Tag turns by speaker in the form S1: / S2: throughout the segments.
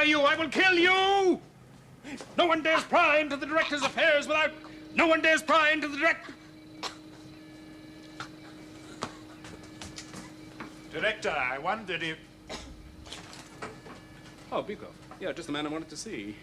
S1: you, I will kill you! No one dares pry into the director's affairs without... No one dares pry into the director...
S2: Director, I wondered if...
S1: Oh, Bukov. Yeah, just the man I wanted to see.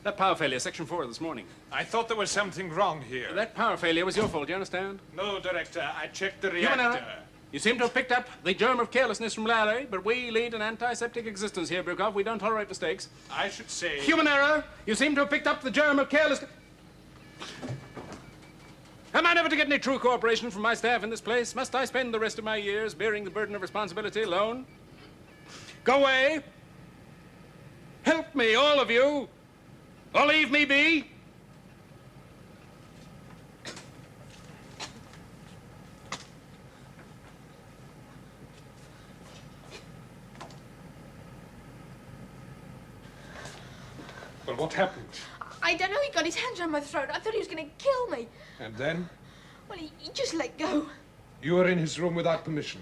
S1: That power failure, section 4 this morning.
S2: I thought there was something wrong here.
S1: That power failure was your fault, you understand?
S2: No, Director, I checked the
S1: Human
S2: reactor.
S1: error. You seem to have picked up the germ of carelessness from Larry, but we lead an antiseptic existence here, Bukov. We don't tolerate mistakes.
S2: I should say...
S1: Human error. You seem to have picked up the germ of carelessness. Am I never to get any true cooperation from my staff in this place? Must I spend the rest of my years bearing the burden of responsibility alone? Go away. Help me, all of you. Or leave me be.
S2: Well, what happened?
S3: I don't know, he got his hands around my throat. I thought he was going to kill me.
S2: And then?
S3: Well, he just let go.
S2: You were in his room without permission.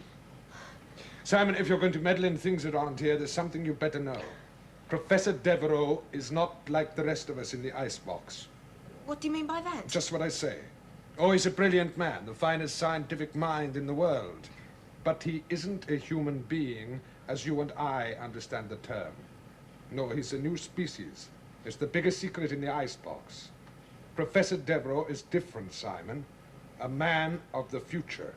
S2: Simon, if you're going to meddle in things around here, there's something you better know. Professor Devereaux is not like the rest of us in the icebox.
S3: What do you mean by that?
S2: Just what I say. Oh, he's a brilliant man, the finest scientific mind in the world. But he isn't a human being as you and I understand the term. No, he's a new species. It's the biggest secret in the icebox. Professor Devereaux is different, Simon. A man of the future.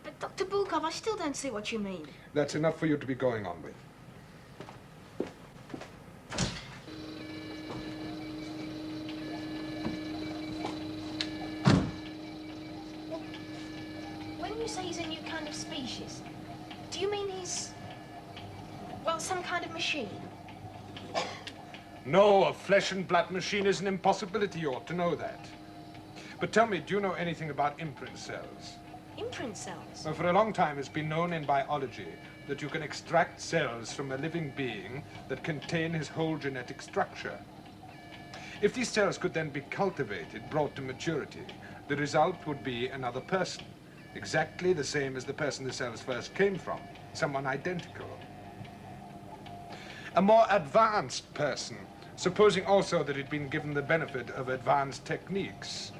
S3: But Dr. Bukov, I still don't see what you mean.
S2: That's enough for you to be going on with.
S3: When you say he's a new kind of species, do you mean he's, well, some kind of machine?
S2: No, a flesh and blood machine is an impossibility. You ought to know that. But tell me, do you know anything about imprint cells?
S3: Imprint cells?
S2: Well, for a long time it's been known in biology that you can extract cells from a living being that contain his whole genetic structure. If these cells could then be cultivated, brought to maturity, the result would be another person, exactly the same as the person the cells first came from, someone identical. A more advanced person, supposing also that he'd been given the benefit of advanced techniques.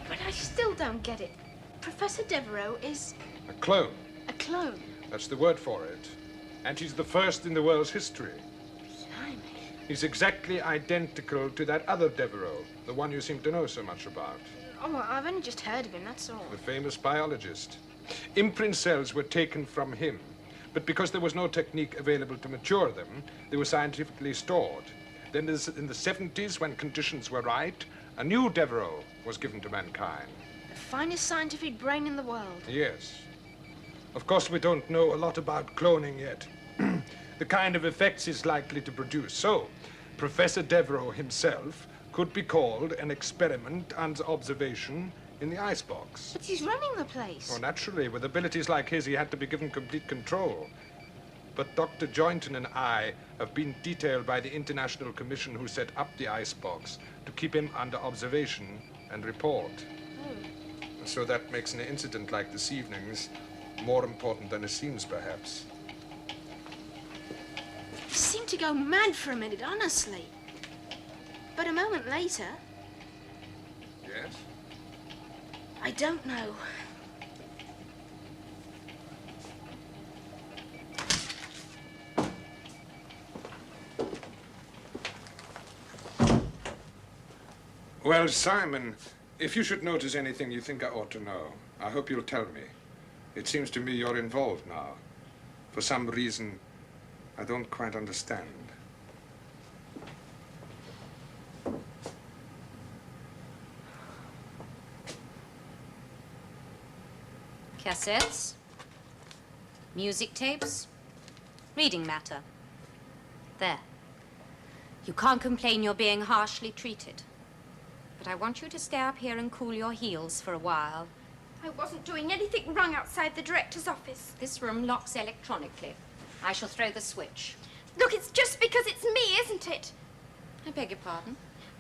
S3: But I still don't get it. Professor Devereaux is...
S2: A clone.
S3: a clone.
S2: That's the word for it. And he's the first in the world's history.
S3: Blimey.
S2: He's exactly identical to that other Devereaux, the one you seem to know so much about.
S3: Oh, well, I've only just heard of him, that's all.
S2: The famous biologist. Imprint cells were taken from him, but because there was no technique available to mature them, they were scientifically stored. Then in the 70s, when conditions were right, a new Devereaux was given to mankind.
S3: The finest scientific brain in the world.
S2: Yes. Of course, we don't know a lot about cloning yet. The kind of effects he's likely to produce. So, Professor Devereaux himself could be called an experiment under observation in the icebox.
S3: But he's running the place.
S2: Oh, naturally. With abilities like his, he had to be given complete control. But Dr. Joynton and I have been detailed by the International Commission who set up the icebox to keep him under observation and report.
S3: Oh.
S2: So that makes an incident like this evening's more important than it seems, perhaps.
S3: He seemed to go mad for a minute, honestly. But a moment later...
S2: Yes?
S3: I don't know.
S2: Well, Simon, if you should notice anything you think I ought to know, I hope you'll tell me. It seems to me you're involved now. For some reason I don't quite understand.
S4: Cassettes, music tapes, reading matter. There. You can't complain you're being harshly treated. But I want you to stay up here and cool your heels for a while.
S5: I wasn't doing anything wrong outside the director's office.
S4: This room locks electronically. I shall throw the switch.
S5: Look, it's just because it's me, isn't it?
S4: I beg your pardon?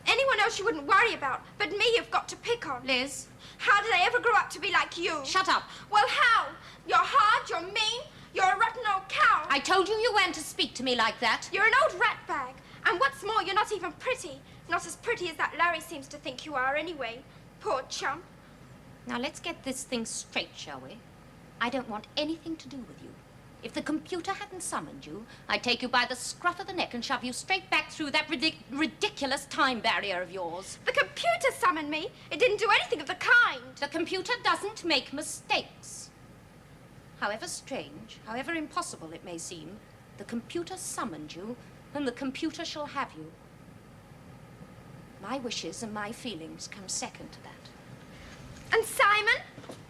S5: Anyone else you wouldn't worry about, but me you've got to pick on.
S4: Liz?
S5: How did I ever grow up to be like you?
S4: Shut up.
S5: Well, how? You're hard, you're mean, You're a rotten old cow.
S4: I told you you weren't to speak to me like that.
S5: You're an old rat bag. And what's more, you're not even pretty. Not as pretty as that Larry seems to think you are anyway. Poor chump.
S4: Now, let's get this thing straight, shall we? I don't want anything to do with you. If the computer hadn't summoned you, I'd take you by the scruff of the neck and shove you straight back through that ridiculous time barrier of yours.
S5: The computer summoned me. It didn't do anything of the kind.
S4: The computer doesn't make mistakes. However strange, however impossible it may seem, the computer summoned you, and the computer shall have you. My wishes and my feelings come second to that.
S5: And Simon?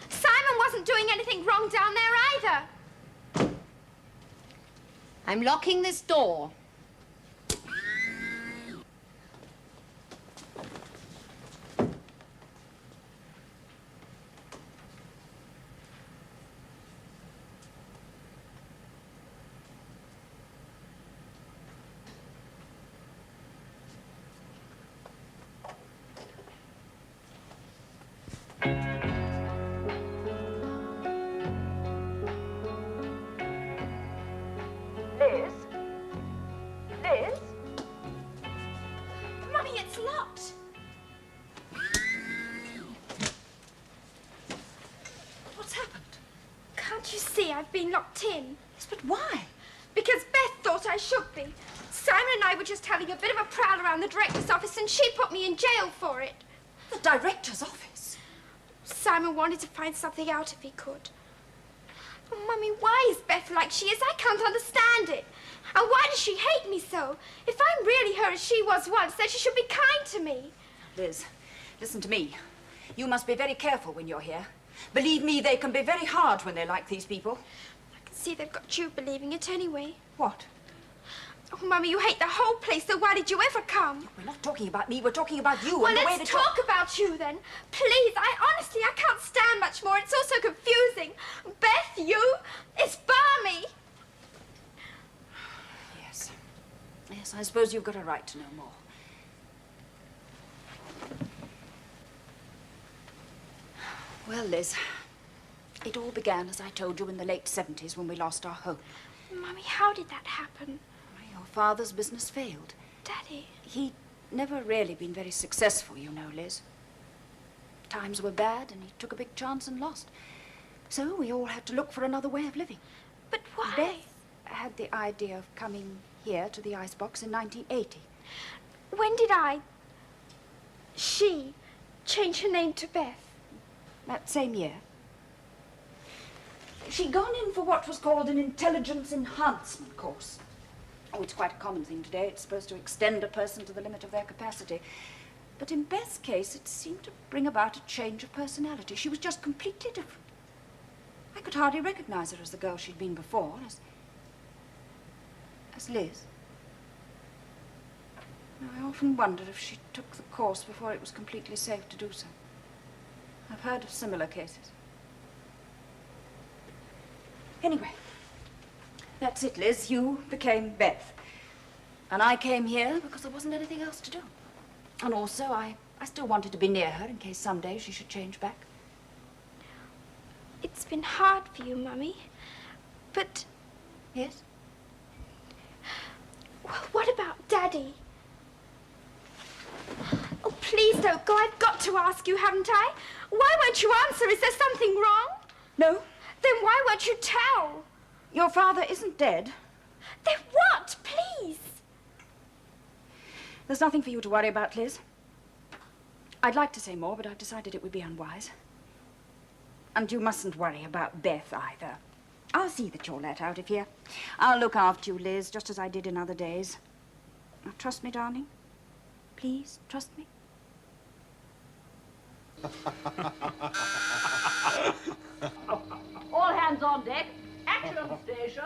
S5: Simon wasn't doing anything wrong down there either.
S4: I'm locking this door.
S5: Liz? Mummy, it's locked.
S6: What's happened?
S5: Can't you see I've been locked in?
S6: Yes, but why?
S5: Because Beth thought I should be. Simon and I were just having a bit of a prowl around the director's office and she put me in jail for it.
S6: The director's office.
S5: Simon wanted to find something out if he could. Oh, Mummy, why is Beth like she is? I can't understand it. And why does she hate me so? If I'm really her as she was once, then she should be kind to me.
S6: Liz, listen to me. You must be very careful when you're here. Believe me, they can be very hard when they're like these people.
S5: I can see they've got you believing it anyway.
S6: What?
S5: Oh, Mummy, you hate the whole place, so why did you ever come?
S6: We're not talking about me, we're talking about you
S5: Well,
S6: and the way
S5: let's
S6: that
S5: talk about you then. Please, honestly, I can't stand much more. It's all so confusing. Beth, you, it's balmy.
S6: Yes. Yes, I suppose you've got a right to know more. Well, Liz, it all began, as I told you, in the late 70s when we lost our home.
S5: Mummy, how did that happen?
S6: Your father's business failed.
S5: Daddy.
S6: He'd never really been very successful, you know, Liz. Times were bad, and he took a big chance and lost. So we all had to look for another way of living.
S5: But why?
S6: Beth had the idea of coming here to the icebox in 1980.
S5: When did she change her name to Beth?
S6: That same year. She'd gone in for what was called an intelligence enhancement course. Oh, it's quite a common thing today. It's supposed to extend a person to the limit of their capacity. But in Beth's case, it seemed to bring about a change of personality. She was just completely different. I could hardly recognize her as the girl she'd been before, as Liz. I often wondered if she took the course before it was completely safe to do so. I've heard of similar cases. Anyway, that's it, Liz. You became Beth. And I came here because there wasn't anything else to do. And also, I still wanted to be near her in case someday she should change back.
S5: It's been hard for you, Mummy. But...
S6: Yes?
S5: Well, what about Daddy? Oh, please don't go. I've got to ask you, haven't I? Why won't you answer? Is there something wrong?
S6: No.
S5: Then why won't you tell?
S6: Your father isn't dead.
S5: Then what? Please.
S6: There's nothing for you to worry about, Liz. I'd like to say more, but I've decided it would be unwise. And you mustn't worry about Beth either. I'll see that you're let out of here. I'll look after you, Liz, just as I did in other days. Now, trust me, darling. Please, trust me.
S7: All hands on deck. Action station.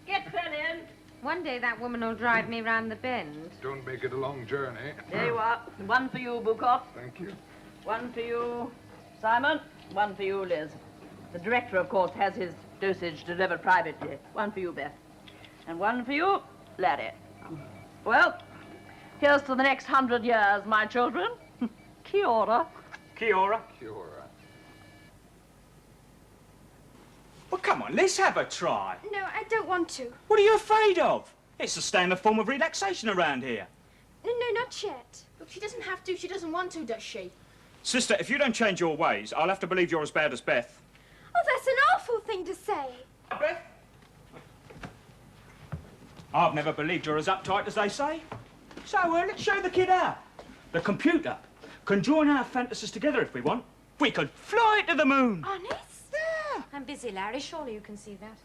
S7: Get fell in.
S4: One day that woman will drive me round the bend.
S2: Don't make it a long journey.
S7: There you are. One for you, Bukov.
S2: Thank you.
S7: One for you, Simon. One for you, Liz. The director, of course, has his dosage delivered privately. One for you, Beth. And one for you, Larry. Well, here's to the next 100 years, my children. Kia ora.
S1: Kia ora.
S2: Kia ora.
S8: Well, come on, let's have a try.
S5: No, I don't want to.
S8: What are you afraid of? It's a standard form of relaxation around here.
S5: No, not yet.
S3: Look, she doesn't have to, she doesn't want to, does she?
S8: Sister, if you don't change your ways, I'll have to believe you're as bad as Beth.
S5: Oh, that's an awful thing to say.
S8: Beth? I've never believed you're as uptight as they say. So, let's show the kid out. The computer can join our fantasies together if we want. We could fly to the moon.
S5: Honest?
S8: Yeah.
S4: I'm busy, Larry. Surely you can see that.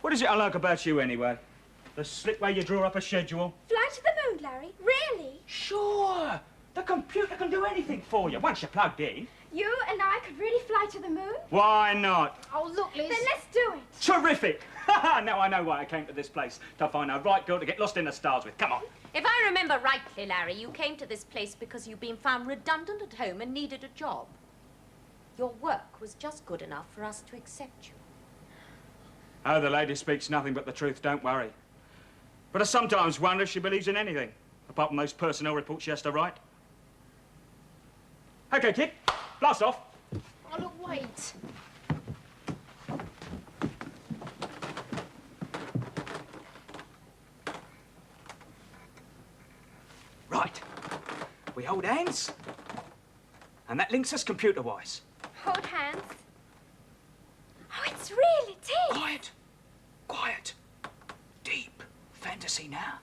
S8: What is it I like about you, anyway? The slick way you draw up a schedule.
S5: Fly to the moon, Larry? Really?
S8: Sure. The computer can do anything for you once you're plugged in.
S5: You and I could really fly to the moon?
S8: Why not?
S3: Oh, look, Liz.
S5: Then let's do it.
S8: Terrific. Now I know why I came to this place. To find a right girl to get lost in the stars with. Come on.
S4: If I remember rightly, Larry, you came to this place because you've been found redundant at home and needed a job. Your work was just good enough for us to accept you.
S8: Oh, the lady speaks nothing but the truth, don't worry. But I sometimes wonder if she believes in anything, apart from those personnel reports she has to write. Okay, kid, blast off.
S3: Oh, look, wait.
S8: Right. We hold hands, and that links us computer-wise.
S5: Hold hands. Oh, it's really deep.
S8: Quiet. Quiet. Deep fantasy now.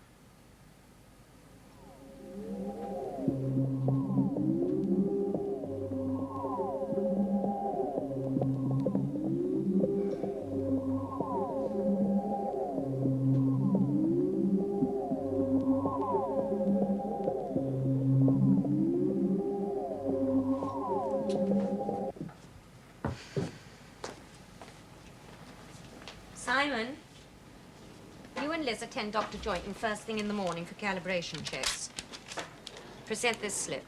S4: Simon, you and Liz attend Dr. Joynton first thing in the morning for calibration checks. Present this slip.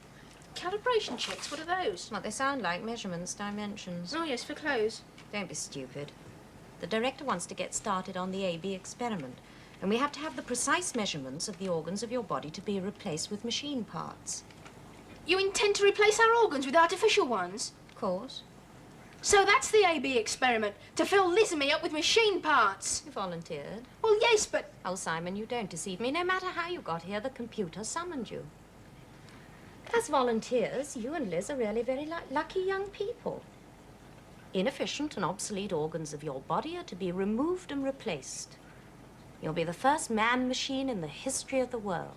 S3: Calibration checks, what are those?
S4: What they sound like, measurements, dimensions.
S3: Oh, yes, for clothes.
S4: Don't be stupid. The director wants to get started on the AB experiment, and we have to have the precise measurements of the organs of your body to be replaced with machine parts.
S3: You intend to replace our organs with artificial ones?
S4: Of course.
S3: So that's the AB experiment, to fill Liz and me up with machine parts.
S4: You volunteered.
S3: Well, yes, but...
S4: Oh, Simon, you don't deceive me. No matter how you got here, the computer summoned you. As volunteers, you and Liz are really very lucky young people. Inefficient and obsolete organs of your body are to be removed and replaced. You'll be the first man-machine in the history of the world.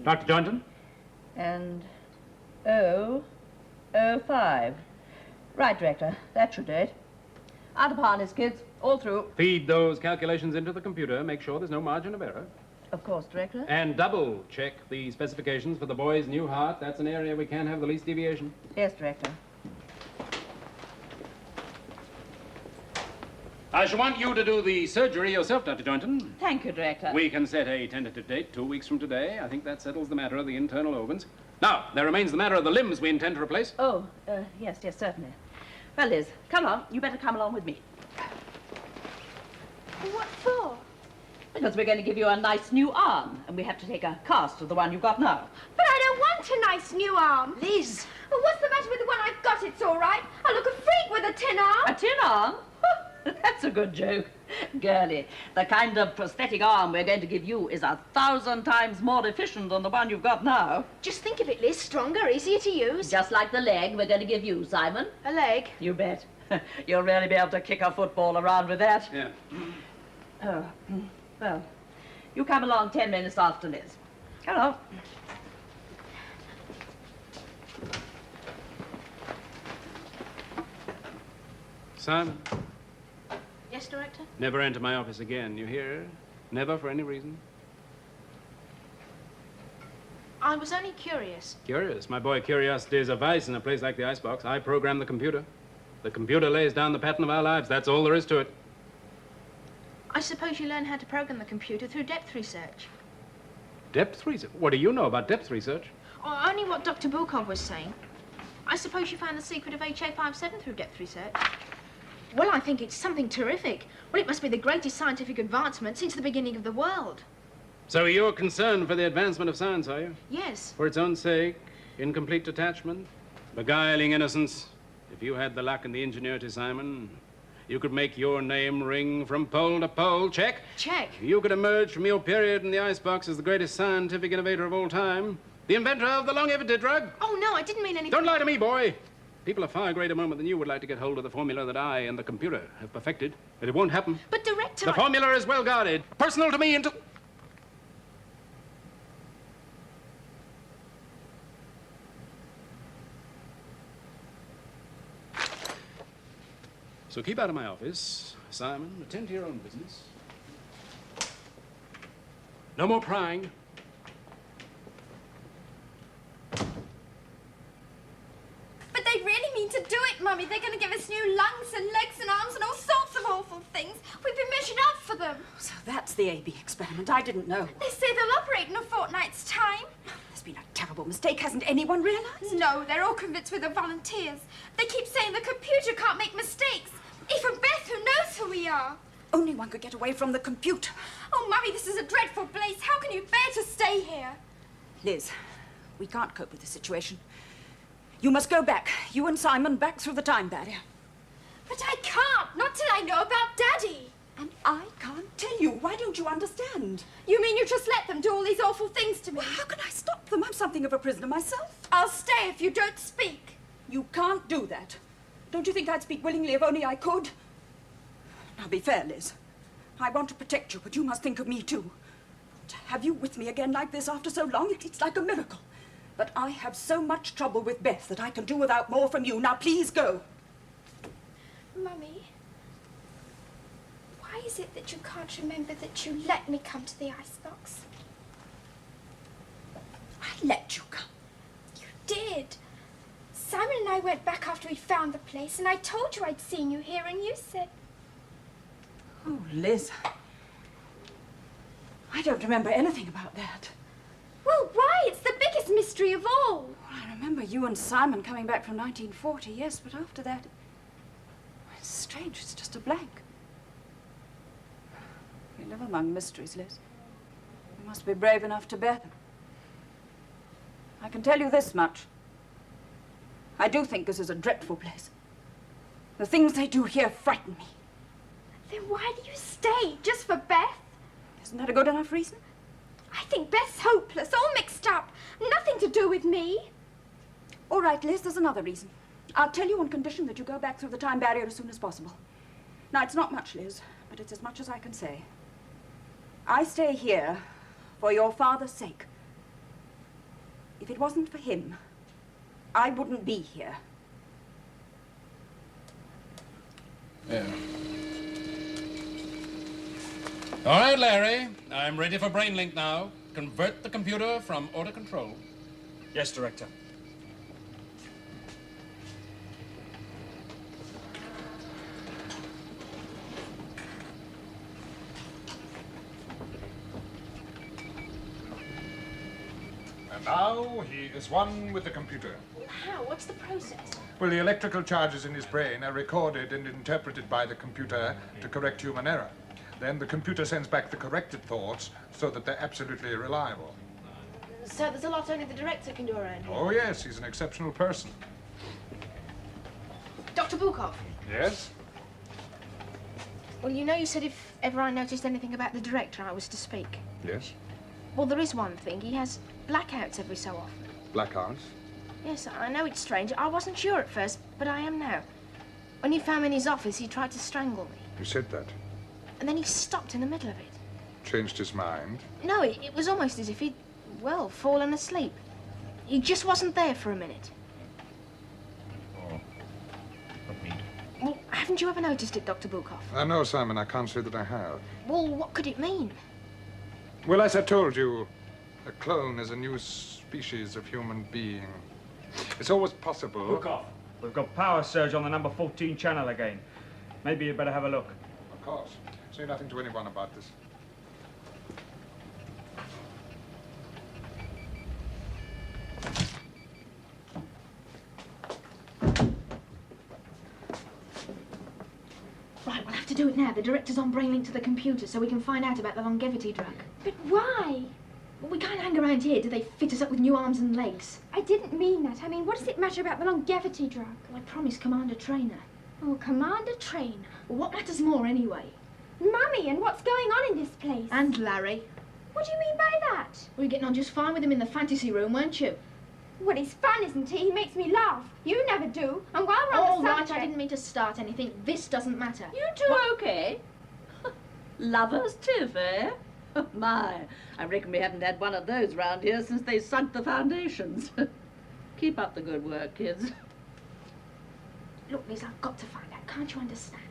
S1: Dr. Joynton?
S7: And 005. Right, Director. That's your date. Out of harness, kids. All through.
S1: Feed those calculations into the computer. Make sure there's no margin of error.
S7: Of course, Director.
S1: And double check the specifications for the boy's new heart. That's an area we can't have the least deviation.
S7: Yes, Director.
S1: I shall want you to do the surgery yourself, Dr. Joynton.
S7: Thank you, Director.
S1: We can set a tentative date 2 weeks from today. I think that settles the matter of the internal organs. Now, there remains the matter of the limbs we intend to replace.
S7: Oh, yes, certainly. Well, Liz, come along. You better come along with me.
S5: What for?
S7: Because we're going to give you a nice new arm, and we have to take a cast of the one you've got now.
S5: But I don't want a nice new arm.
S3: Liz!
S5: Well, what's the matter with the one I've got? It's all right. I look a freak with a tin arm.
S7: A tin arm? That's a good joke. Girlie, the kind of prosthetic arm we're going to give you is 1,000 times more efficient than the one you've got now.
S3: Just think of it, Liz. Stronger, easier to use.
S7: Just like the leg we're going to give you, Simon.
S3: A leg.
S7: You bet. You'll really be able to kick a football around with that.
S1: Yeah.
S7: Oh, well, you come along 10 minutes after Liz. Come on.
S1: Simon,
S3: Yes, Director?
S1: never enter my office again. You hear? Never for any reason.
S3: I was only curious.
S1: Curious. My boy, curiosity is a vice in a place like the icebox. I program the computer. The computer lays down the pattern of our lives. That's all there is to it.
S3: I suppose you learn how to program the computer through depth research.
S1: Depth research? What do you know about depth research?
S3: Or only what Dr. Bukov was saying. I suppose you found the secret of HA57 through depth research. Well, I think it's something terrific. Well, it must be the greatest scientific advancement since the beginning of the world.
S1: So you're concerned for the advancement of science, are you?
S3: Yes.
S1: For its own sake, in complete detachment, beguiling innocence. If you had the luck and the ingenuity, Simon, you could make your name ring from pole to pole. Check?
S3: Check.
S1: You could emerge from your period in the icebox as the greatest scientific innovator of all time. The inventor of the longevity drug.
S3: Oh, no, I didn't mean anything.
S1: Don't lie to me, boy. People of far greater moment than you would like to get hold of the formula that I and the computer have perfected. But it won't happen.
S3: But, Director,
S1: The formula is well guarded. Personal to me until... So keep out of my office, Simon. Attend to your own business. No more prying.
S5: But they really mean to do it, Mummy. They're going to give us new lungs and legs and arms and all sorts of awful things. We've been measured up for them.
S6: So that's the AB experiment. I didn't know.
S5: They say they'll operate in a fortnight's time.
S6: There's been a terrible mistake. Hasn't anyone realized?
S5: No, they're all convinced we're the volunteers. They keep saying the computer can't make mistakes. Even Beth, who knows who we are.
S6: Only one could get away from the computer.
S5: Oh, Mummy, this is a dreadful place. How can you bear to stay here?
S6: Liz, we can't cope with the situation. You must go back. You and Simon back through the time barrier.
S5: But I can't. Not till I know about Daddy.
S6: And I can't tell you. Why don't you understand?
S5: You mean you just let them do all these awful things to me?
S6: Well, how can I stop them? I'm something of a prisoner myself.
S5: I'll stay if you don't speak.
S6: You can't do that. Don't you think I'd speak willingly if only I could? Now, be fair, Liz. I want to protect you, but you must think of me, too. To have you with me again like this after so long, it's like a miracle. But I have so much trouble with Beth that I can do without more from you. Now, please go.
S5: Mummy, why is it that you can't remember that you let me come to the icebox?
S6: I let you come.
S5: You did. Simon and I went back after we found the place, and I told you I'd seen you here, and you said...
S6: Oh, Liz. I don't remember anything about that.
S5: Well, why? It's the biggest mystery of all.
S6: Well, I remember you and Simon coming back from 1940, yes, but after that... It's strange, it's just a blank. We live among mysteries, Liz. You must be brave enough to bear them. I can tell you this much. I do think this is a dreadful place. The things they do here frighten me.
S5: Then why do you stay? Just for Beth?
S6: Isn't that a good enough reason?
S5: I think Beth's hopeless, all mixed up. Nothing to do with me.
S6: All right, Liz, there's another reason. I'll tell you on condition that you go back through the time barrier as soon as possible. Now, it's not much, Liz, but it's as much as I can say. I stay here for your father's sake. If it wasn't for him, I wouldn't be here.
S1: Yeah. All right, Larry. I'm ready for BrainLink now. Convert the computer from auto control.
S8: Yes, Director.
S2: And now he is one with the computer.
S3: How? What's the process?
S2: Well, the electrical charges in his brain are recorded and interpreted by the computer to correct human error. Then the computer sends back the corrected thoughts so that they're absolutely reliable.
S3: So there's a lot only the director can do around here.
S2: Oh, yes, he's an exceptional person.
S3: Dr. Bukov.
S2: Yes?
S3: Well, you know you said if ever I noticed anything about the director, I was to speak.
S2: Yes.
S3: Well, there is one thing. He has blackouts every so often.
S2: Blackouts?
S3: Yes, I know it's strange. I wasn't sure at first, but I am now. When he found me in his office, he tried to strangle me.
S2: You said that.
S3: And then he stopped in the middle of it.
S2: Changed his mind.
S3: No, it was almost as if he'd, well, fallen asleep. He just wasn't there for a minute.
S2: Oh. What need?
S3: Well, haven't you ever noticed it, Dr. Bukov?
S2: No, Simon, I can't say that I have.
S3: Well, what could it mean?
S2: Well, as I told you, a clone is a new species of human being. It's always possible.
S8: Bukov, We've got power surge on the number 14 channel again. Maybe you'd better have a look.
S2: Of course. Say nothing to anyone about this.
S3: Right, we'll have to do it now. The director's on brain link to the computer so we can find out about the longevity drug.
S5: But why?
S3: Well, we can't hang around here. Do they fit us up with new arms and legs?
S5: I didn't mean that. I mean, what does it matter about the longevity drug?
S3: Well, I promised Commander Trainer.
S5: Oh, Commander Trainer.
S3: Well, what matters more anyway?
S5: Mummy, and what's going on in this place?
S3: And Larry.
S5: What do you mean by that?
S3: We were getting on just fine with him in the fantasy room, weren't you?
S5: Well, he's fun, isn't he? He makes me laugh. You never do. And while we're
S3: All
S5: on the
S3: right,
S5: subject...
S3: I didn't mean to start anything. This doesn't matter.
S7: You two okay? Lovers tiff, eh? My, I reckon we haven't had one of those round here since they sunk the foundations. Keep up the good work, kids.
S3: Look, Liz, I've got to find out. Can't you understand?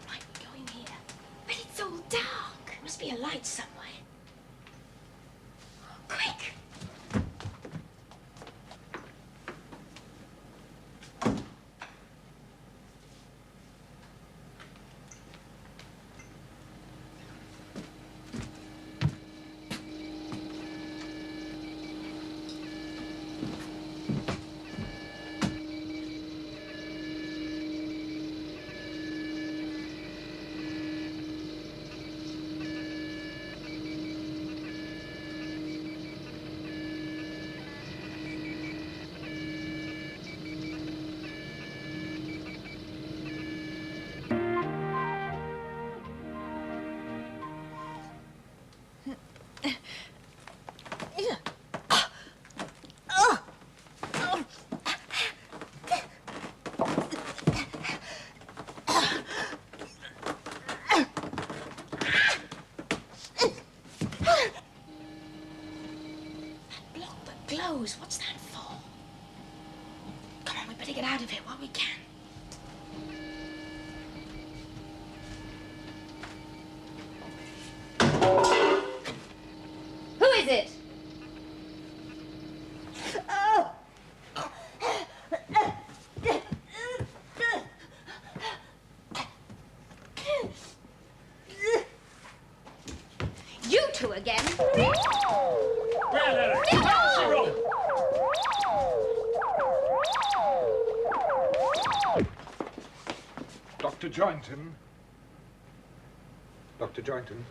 S3: Right, we're going here.
S5: But it's all dark.
S3: There must be a light somewhere.
S5: Quick!
S3: Glows. What's that for? Come on, we better get out of here while we can.
S4: Who is it? You two again?
S2: Dr. Joynton. Dr. Joynton.